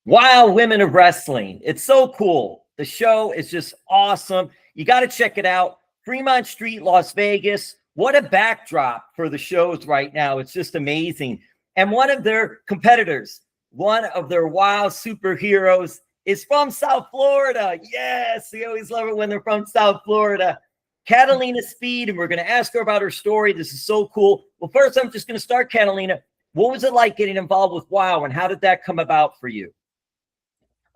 Wow, Women of Wrestling. It's so cool. The show is just awesome. You got to check it out. Fremont Street, Las Vegas. What a backdrop for the shows right now. It's just amazing. And one of their competitors, one of their wild superheroes, is from South Florida. Yes, we always love it when they're from South Florida. Catalina Speed, and we're going to ask her about her story. This is so cool. Well, first, I'm just going to start, Catalina. What was it like getting involved with WOW, and how did that come about for you?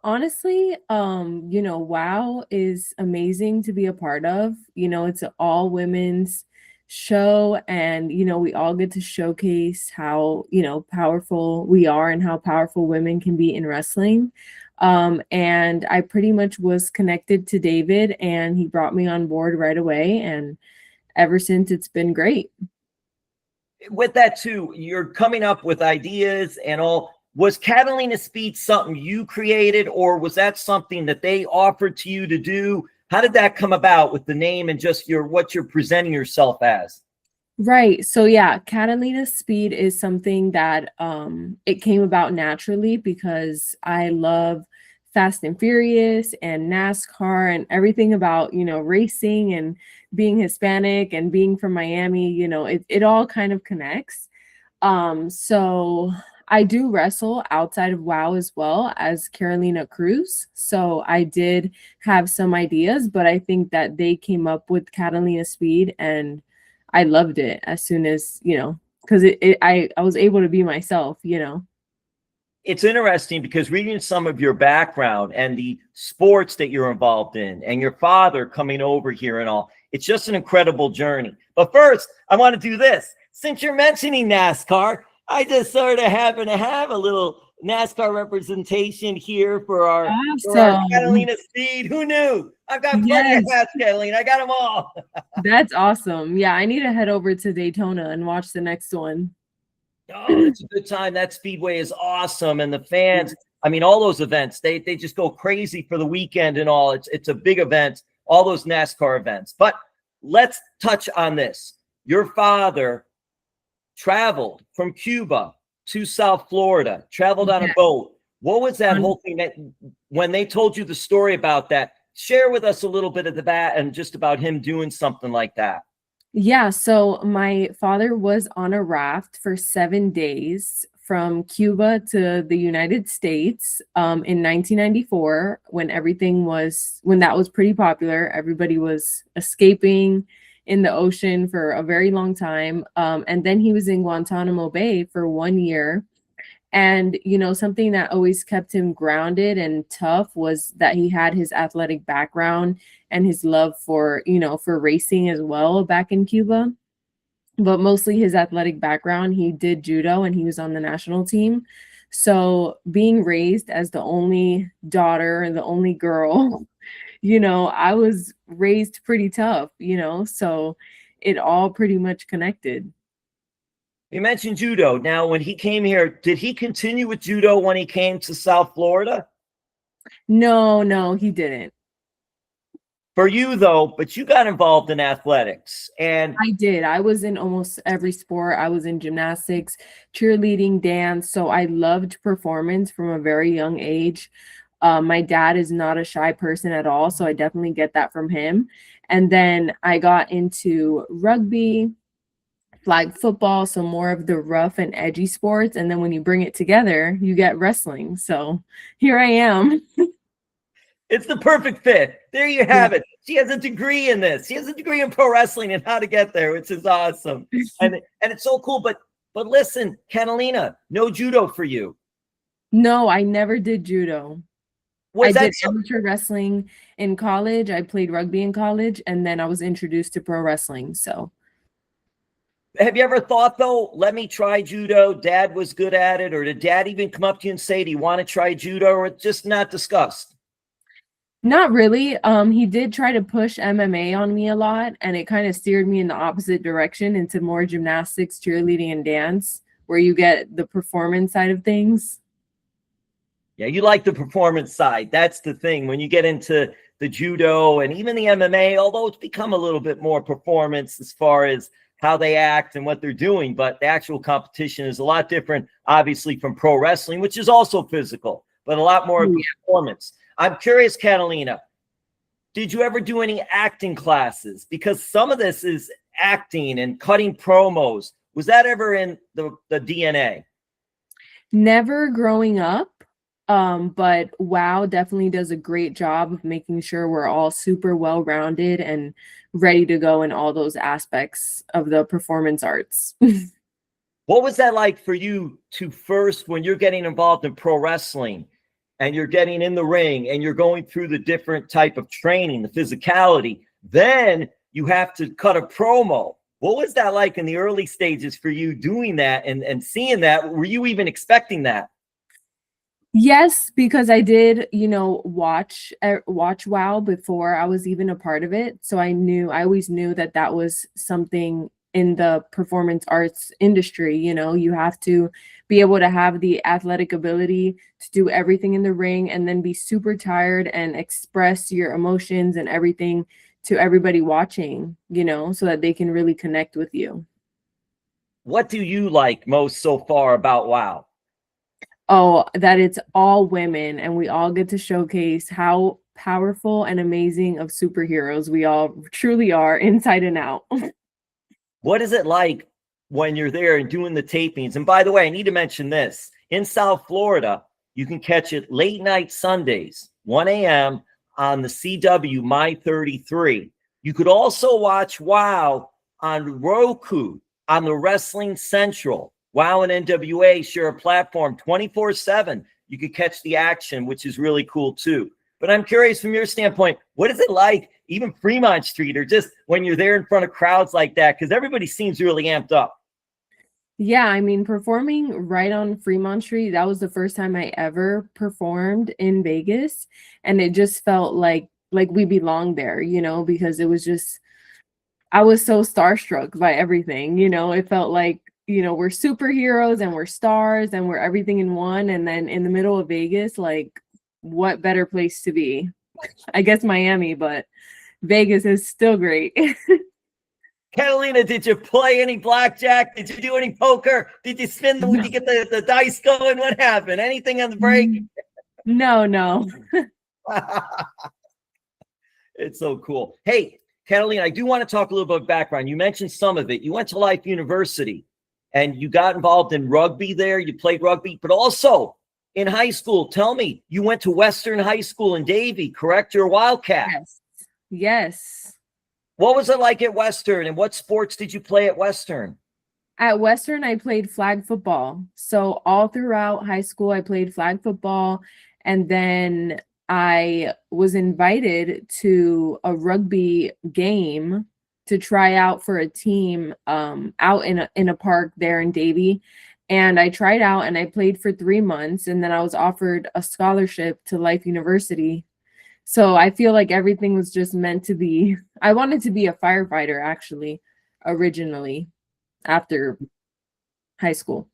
Honestly, WOW is amazing to be a part of. It's an all women's show, and we all get to showcase how powerful we are and how powerful women can be in wrestling. And I pretty much was connected to David, and he brought me on board right away, and ever since it's been great. With that too, you're coming up with ideas and all. Was Catalina Speed something you created, or was that something that they offered to you to do? How did that come about with the name and just what you're presenting yourself as? Right. So yeah, Catalina Speed is something that it came about naturally because I love Fast and Furious and NASCAR and everything about, racing and being Hispanic and being from Miami, it all kind of connects. So I do wrestle outside of WOW as well as Carolina Cruz. So I did have some ideas, but I think that they came up with Catalina Speed, and I loved it as soon as, because I was able to be myself, It's interesting because reading some of your background and the sports that you're involved in and your father coming over here and all, it's just an incredible journey. But first, I want to do this. Since you're mentioning NASCAR, I just sort of happen to have a little NASCAR representation here for our Catalina Speed. Who knew? I've got plenty of hats, Catalina. I got them all. That's awesome. Yeah, I need to head over to Daytona and watch the next one. Oh, it's a good time. That speedway is awesome. And the fans, I mean, all those events, they just go crazy for the weekend and all. It's a big event, all those NASCAR events. But let's touch on this. Your father traveled from Cuba to South Florida, traveled on a boat. What was that whole thing that when they told you the story about that? Share with us a little bit of that and just about him doing something like that. Yeah, so my father was on a raft for 7 days from Cuba to the United States in 1994 when that was pretty popular. Everybody was escaping in the ocean for a very long time. And then he was in Guantanamo Bay for 1 year. And, something that always kept him grounded and tough was that he had his athletic background and his love for, for racing as well back in Cuba. But mostly his athletic background, he did judo and he was on the national team. So being raised as the only daughter and the only girl, I was raised pretty tough, so it all pretty much connected. You mentioned judo. Now, when he came here, did he continue with judo when he came to South Florida? No, he didn't. For you, though, but you got involved in athletics. And I did. I was in almost every sport. I was in gymnastics, cheerleading, dance. So I loved performance from a very young age. My dad is not a shy person at all, so I definitely get that from him. And then I got into rugby, flag football, so more of the rough and edgy sports. And then when you bring it together, you get wrestling. So here I am. It's the perfect fit. There you have it. She has a degree in this. She has a degree in pro wrestling and how to get there, which is awesome. And it's so cool. But listen, Catalina, no judo for you. No, I never did judo. I did amateur wrestling in college. I played rugby in college, and then I was introduced to pro wrestling. So have you ever thought, though, let me try judo? Dad was good at it. Or did dad even come up to you and say, do you want to try judo? Or it's just not discussed? Not really. He did try to push MMA on me a lot, and it kind of steered me in the opposite direction into more gymnastics, cheerleading, and dance, where you get the performance side of things. Yeah, you like the performance side. That's the thing. When you get into the judo and even the MMA, although it's become a little bit more performance as far as how they act and what they're doing, but the actual competition is a lot different, obviously, from pro wrestling, which is also physical. but a lot more Oh, performance. I'm curious, Catalina, did you ever do any acting classes? Because some of this is acting and cutting promos. Was that ever in the DNA? never growing up. But WoW definitely does a great job of making sure we're all super well-rounded and ready to go in all those aspects of the performance arts. What was that like for you to first, when you're getting involved in pro wrestling and you're getting in the ring and you're going through the different type of training, the physicality, then you have to cut a promo. What was that like in the early stages for you doing that and seeing that? Were you even expecting that? Yes, because I did, watch WoW before I was even a part of it. So I always knew that that was something in the performance arts industry. You have to be able to have the athletic ability to do everything in the ring and then be super tired and express your emotions and everything to everybody watching, so that they can really connect with you. What do you like most so far about WoW? Oh, that it's all women and we all get to showcase how powerful and amazing of superheroes we all truly are inside and out. What is it like when you're there and doing the tapings? And by the way, I need to mention this. In South Florida, you can catch it late night Sundays, 1 a.m. on the CW My 33. You could also watch WoW on Roku on the Wrestling Central. WoW and NWA share a platform 24/7. You could catch the action, which is really cool too. But I'm curious from your standpoint, what is it like, even Fremont Street, or just when you're there in front of crowds like that? Because everybody seems really amped up. Yeah, I mean, performing right on Fremont Street, that was the first time I ever performed in Vegas. And it just felt like we belonged there, because it was just, I was so starstruck by everything, it felt like, we're superheroes and we're stars and we're everything in one. And then in the middle of Vegas, like, what better place to be? I guess Miami, but Vegas is still great. Catalina, did you play any blackjack? Did you do any poker? Did you spin did you get the dice going? What happened? Anything on the break? No. It's so cool. Hey, Catalina, I do want to talk a little bit about background. You mentioned some of it. You went to Life University and you got involved in rugby there. You played rugby, but also in high school. Tell me, you went to Western High School in Davie, correct? You're a Wildcat. Yes. What was it like at Western, and what sports did you play at Western? At Western, I played flag football. So all throughout high school, I played flag football. And then I was invited to a rugby game to try out for a team out in a park there in Davie. And I tried out and I played for 3 months. And then I was offered a scholarship to Life University. So I feel like everything was just meant to be. I wanted to be a firefighter, actually, originally, after high school.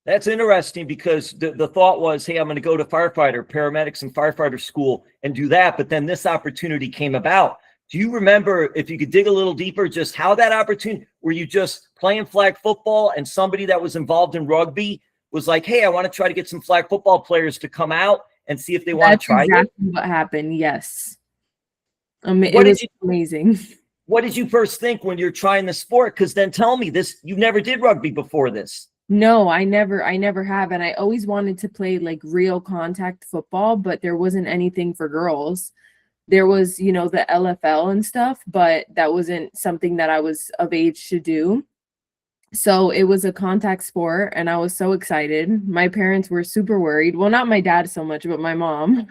That's interesting because the thought was, hey, I'm going to go to firefighter, paramedics and firefighter school and do that. But then this opportunity came about. Do you remember, if you could dig a little deeper, just how that opportunity, were you just playing flag football and somebody that was involved in rugby was like, hey, I want to try to get some flag football players to come out and see if they want to try exactly it? What happened. Yes. It was amazing. What did you first think when you're trying the sport? Because then tell me this, you never did rugby before this. No, I never have. And I always wanted to play like real contact football, but there wasn't anything for girls. There was, the LFL and stuff, but that wasn't something that I was of age to do. So it was a contact sport and I was so excited. My parents were super worried. Well, not my dad so much, but my mom.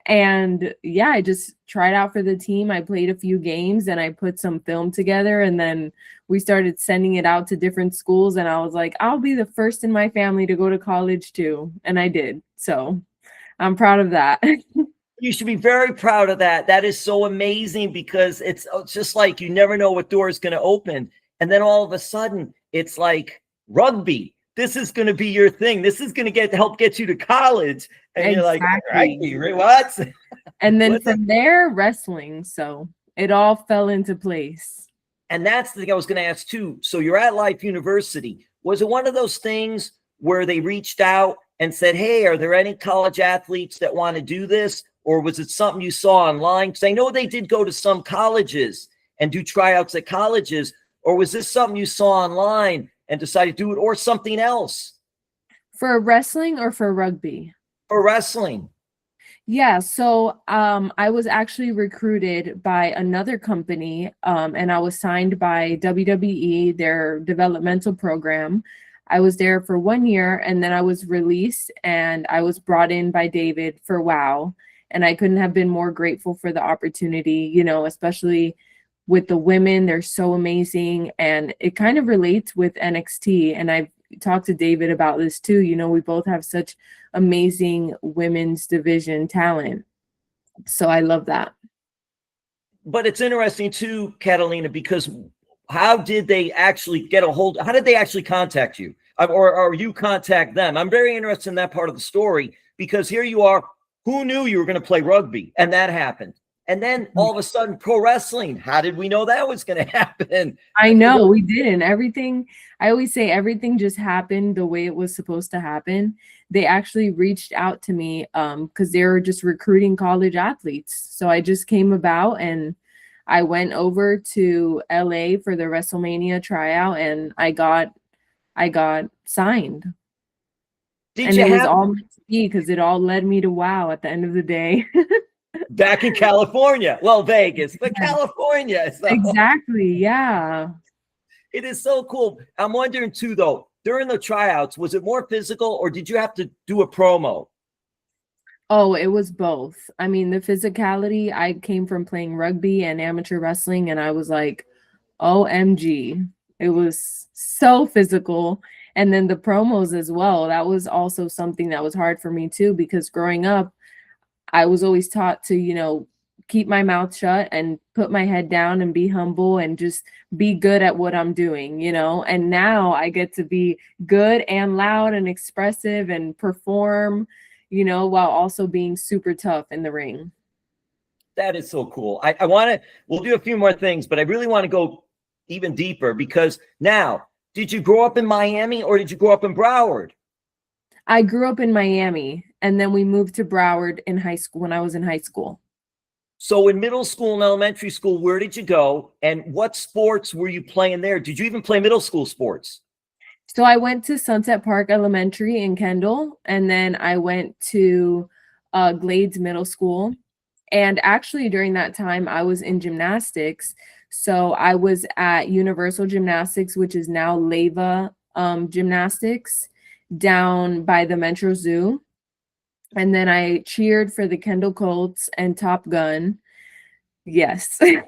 And yeah, I just tried out for the team. I played a few games and I put some film together, and then we started sending it out to different schools. And I was like, I'll be the first in my family to go to college too. And I did. So I'm proud of that. You should be very proud of that. That is so amazing because it's just like you never know what door is going to open. And then all of a sudden it's like rugby. This is going to be your thing. This is going to help get you to college. And you're like, right, what? And then from there, wrestling. So it all fell into place. And that's the thing I was going to ask too. So you're at Life University. Was it one of those things where they reached out and said, hey, are there any college athletes that want to do this? Or was it something you saw online? Because I know they did go to some colleges and do tryouts at colleges. Or was this something you saw online and decided to do it, or something else? For wrestling or for rugby? For wrestling. Yeah, so I was actually recruited by another company, and I was signed by WWE, their developmental program. I was there for 1 year, and then I was released, and I was brought in by David for WOW. And I couldn't have been more grateful for the opportunity, you know, especially with the women. They're so amazing, and it kind of relates with NXT. And I've talked to David about this too. You know, we both have such amazing women's division talent. So I love that. But it's interesting too, Catalina, because how did they actually get a hold? How did they actually contact you, or you contact them? I'm very interested in that part of the story, because here you are. Who knew you were going to play rugby? And that happened. And then all of a sudden, pro wrestling. How did we know that was going to happen? I know we didn't. Everything, I always say everything just happened the way it was supposed to happen. They actually reached out to me because they were just recruiting college athletes. So I just came about, and I went over to LA for the WrestleMania tryout, and I got signed. And it was all meant to be, because it all led me to WOW at the end of the day. Back in California. Well, Vegas, but California. So. Exactly. Yeah. It is so cool. I'm wondering too, though, during the tryouts, was it more physical, or did you have to do a promo? Oh, it was both. I mean, the physicality, I came from playing rugby and amateur wrestling, and I was like, OMG. It was so physical. And then the promos as well. That was also something that was hard for me too, because growing up, I was always taught to, you know, keep my mouth shut and put my head down and be humble and just be good at what I'm doing, you know. And now I get to be good and loud and expressive and perform, you know, while also being super tough in the ring. That is so cool. I want to, we'll do a few more things, but I really want to go even deeper, because now, did you grow up in Miami, or did you grow up in Broward? I grew up in Miami, and then we moved to Broward in high school when I was in high school. So in middle school and elementary school, where did you go, and what sports were you playing there? Did you even play middle school sports? So I went to Sunset Park Elementary in Kendall, and then I went to Glades Middle School. And actually during that time, I was in gymnastics. So I was at Universal Gymnastics, which is now Leva Gymnastics, down by the Metro Zoo. And then I cheered for the Kendall Colts and Top Gun. Yes. And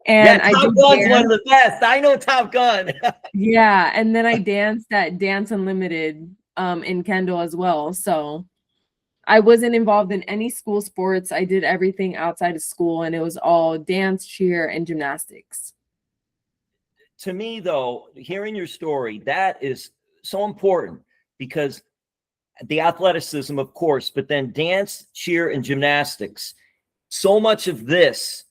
yeah, Top Gun's one of the best. I know Top Gun. Yeah. And then I danced at Dance Unlimited in Kendall as well. So I wasn't involved in any school sports. I did everything outside of school, and it was all dance, cheer, and gymnastics. To me, though, hearing your story, that is so important, because the athleticism, of course, but then dance, cheer, and gymnastics. So much of this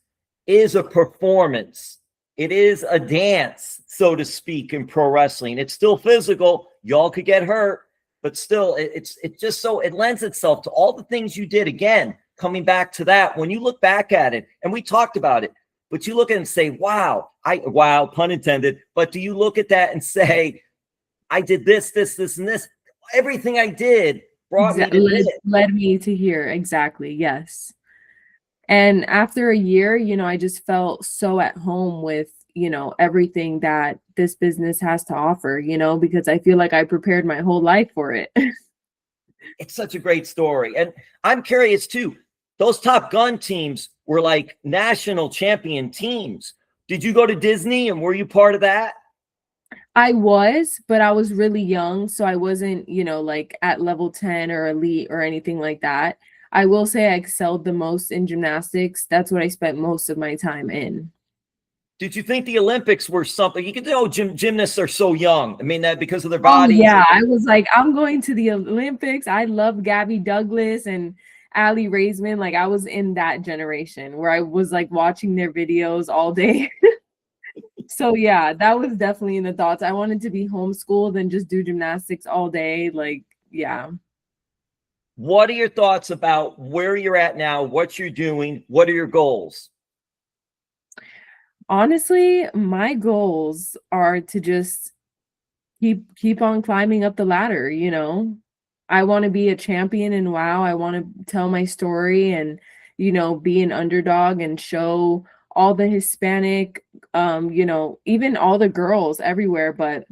is a performance. It is a dance, so to speak, in pro wrestling. It's still physical. Y'all could get hurt. But still, it's just so it lends itself to all the things you did. Again, coming back to that, when you look back at it, and we talked about it, but you look at it and say, wow, wow, pun intended. But do you look at that and say, I did this, this, this, and this? Everything I did brought me to this. Led me to here. Exactly. Yes. And after a year, you know, I just felt so at home with, you know, everything that this business has to offer, you know, because I feel like I prepared my whole life for it. It's such a great story. And I'm curious too, those Top Gun teams were like national champion teams. Did you go to Disney, and were you part of that? I was, but I was really young. So I wasn't, you know, like at level 10 or elite or anything like that. I will say I excelled the most in gymnastics. That's what I spent most of my time in. Did you think the Olympics were something? You can know gymnasts are so young. I mean, that because of their bodies. Oh, yeah, I was like, I'm going to the Olympics. I love Gabby Douglas and Allie Raisman. Like, I was in that generation where I was like watching their videos all day. So yeah, that was definitely in the thoughts. I wanted to be homeschooled and just do gymnastics all day. Like, yeah. What are your thoughts about where you're at now, what you're doing? What are your goals? Honestly, my goals are to just keep on climbing up the ladder, you know. I want to be a champion in WoW. I want to tell my story and, you know, be an underdog and show all the Hispanic, you know, even all the girls everywhere, but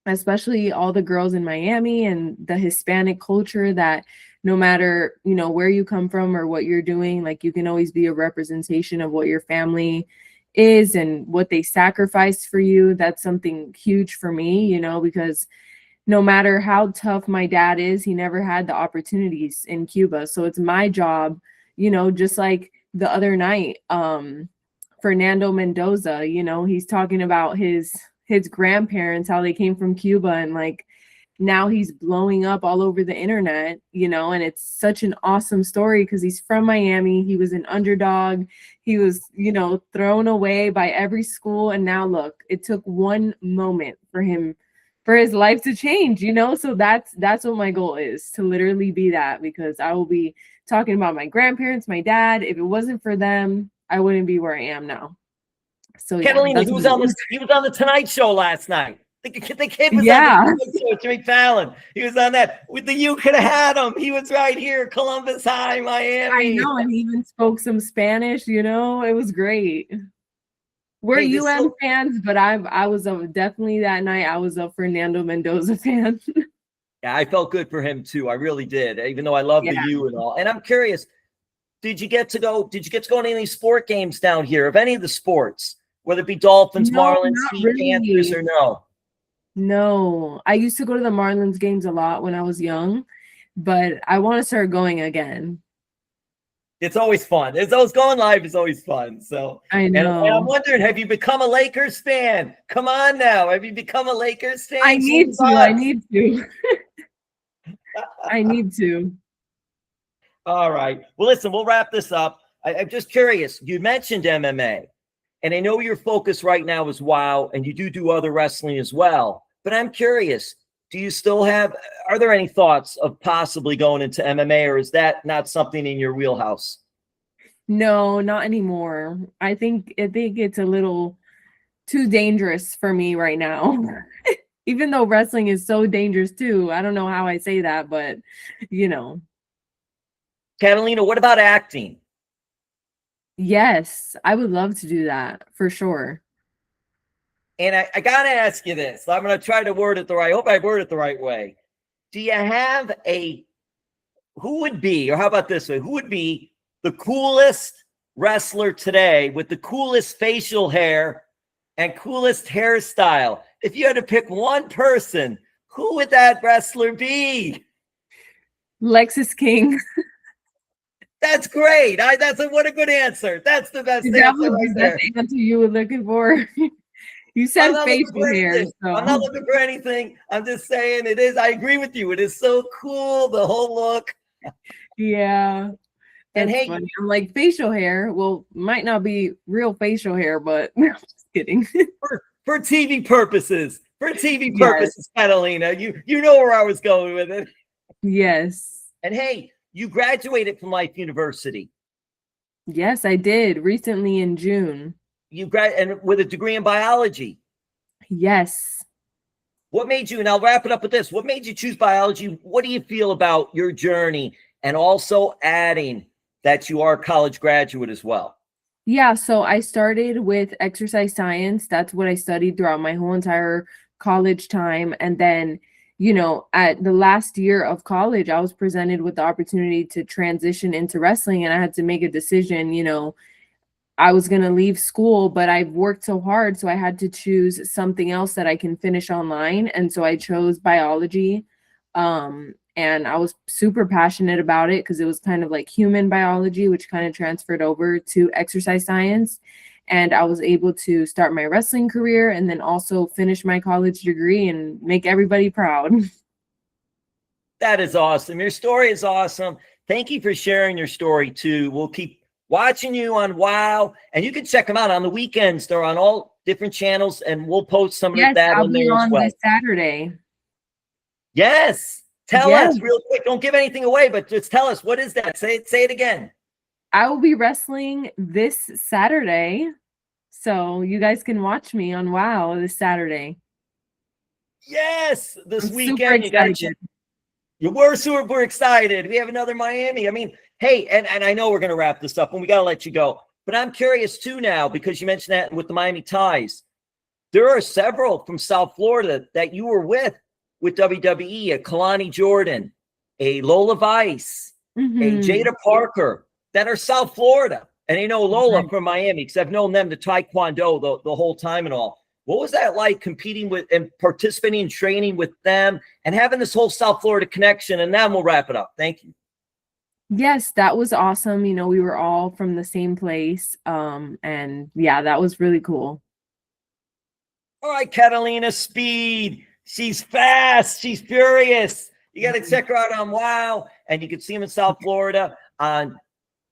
especially all the girls in Miami and the Hispanic culture, that no matter, you know, where you come from or what you're doing, like you can always be a representation of what your family is and what they sacrificed for you. That's something huge for me, you know, because no matter how tough my dad is, he never had the opportunities in Cuba. So it's my job, you know, just like the other night, Fernando Mendoza, you know, he's talking about his grandparents, how they came from Cuba, and like now he's blowing up all over the internet, you know, and it's such an awesome story because he's from Miami. He was an underdog. He was, you know, thrown away by every school. And now look, it took one moment for him, for his life to change, you know? So that's what my goal is, to literally be that, because I will be talking about my grandparents, my dad. If it wasn't for them, I wouldn't be where I am now. So yeah, Catalina, that's he was what on it is. he was on the Tonight Show last night. The kid was on the Yeah, Tonight Show, Jimmy Fallon. He was on that with the You Could Have Had Him. He was right here, Columbus High, I Miami. know. And he even spoke some Spanish, you know, it was great. We're Hey, this UM fans, but I was definitely that night, I was a Fernando Mendoza fan. yeah, I felt good for him too. I really did, even though I love the Yeah. U and all. And I'm curious, did you get to go to any sport games down here, of any of the sports, whether it be Dolphins, No, Marlins, not Sea Panthers, really. or no? No, I used to go to the Marlins games a lot when I was young, but I want to start going again. It's always fun. It's always going live is always fun. So, I and I'm know. wondering, have you become a Lakers fan? Come on now. Have you become a Lakers fan? I need to. I need to. I need to. All right. Well, listen, we'll wrap this up. I'm just curious. You mentioned MMA, and I know your focus right now is WoW, and you do other wrestling as well. But I'm curious, are there any thoughts of possibly going into MMA, or is that not something in your wheelhouse? No, not anymore. I think it's a little too dangerous for me right now. Even though wrestling is so dangerous too. I don't know how I say that, but you know. Catalina, what about acting? Yes, I would love to do that for sure. And I got to ask you this. I'm going to try to word it the right. I hope I word it the right way. Do you have who would be, or how about this way? Who would be the coolest wrestler today with the coolest facial hair and coolest hairstyle? If you had to pick one person, who would that wrestler be? Lexus King. That's great. What a good answer. That's the best That answer was right the there. best answer you were looking for. You I'm said not looking facial for hair, anything. I'm not so looking for anything. I'm just saying it is. I agree with you. It is so cool, the whole look. yeah, And that's hey, funny. I'm like, facial hair. Well, might not be real facial hair, but I'm just kidding. for TV purposes, Yes, Catalina, you know where I was going with it. yes, And hey, you graduated from Life University. yes, I did recently in June. And with a degree in biology. Yes. What made you, and I'll wrap it up with this, what made you choose biology? What do you feel about your journey? And also adding that you are a college graduate as well. Yeah, so I started with exercise science. That's what I studied throughout my whole entire college time. And then, you know, at the last year of college, I was presented with the opportunity to transition into wrestling, and I had to make a decision. You know, I was going to leave school, but I've worked so hard, so I had to choose something else that I can finish online. And so I chose biology. And I was super passionate about it because it was kind of like human biology, which kind of transferred over to exercise science. And I was able to start my wrestling career and then also finish my college degree and make everybody proud. That is awesome. Your story is awesome. Thank you for sharing your story too. We'll keep watching you on WoW, and you can check them out on the weekends. They're on all different channels, and we'll post some of Yes, that I'll on be there as on well. this Saturday. Yes. Tell Yeah. us real quick. Don't give anything away, but just tell us, what is that? Say it again. I will be wrestling this Saturday. So you guys can watch me on WOW this Saturday. Yes, this I'm weekend. We're super excited. We have another Miami. I mean, hey, and I know we're going to wrap this up and we got to let you go. But I'm curious too now, because you mentioned that with the Miami Ties. There are several from South Florida that you were with WWE, a Kalani Jordan, a Lola Vice, a Jada Parker, that are South Florida. And they know Lola from Miami because I've known them to Taekwondo the whole time and all. What was that like, competing with and participating and training with them and having this whole South Florida connection? And then we'll wrap it up. Thank you. Yes, that was awesome. You know, we were all from the same place. And yeah, that was really cool. All right, Catalina Speed. She's fast. She's furious. You got to check her out on WOW. And you can see him in South Florida on,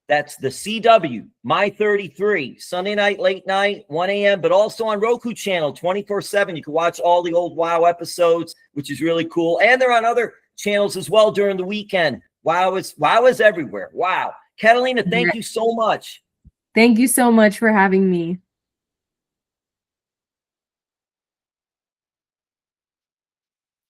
that's the CW, My 33, Sunday night, late night, 1 a.m., but also on Roku channel 24/7. You can watch all the old WOW episodes, which is really cool. And they're on other channels as well during the weekend. WOW is everywhere. Wow. Catalina, thank you so much. Thank you so much for having me.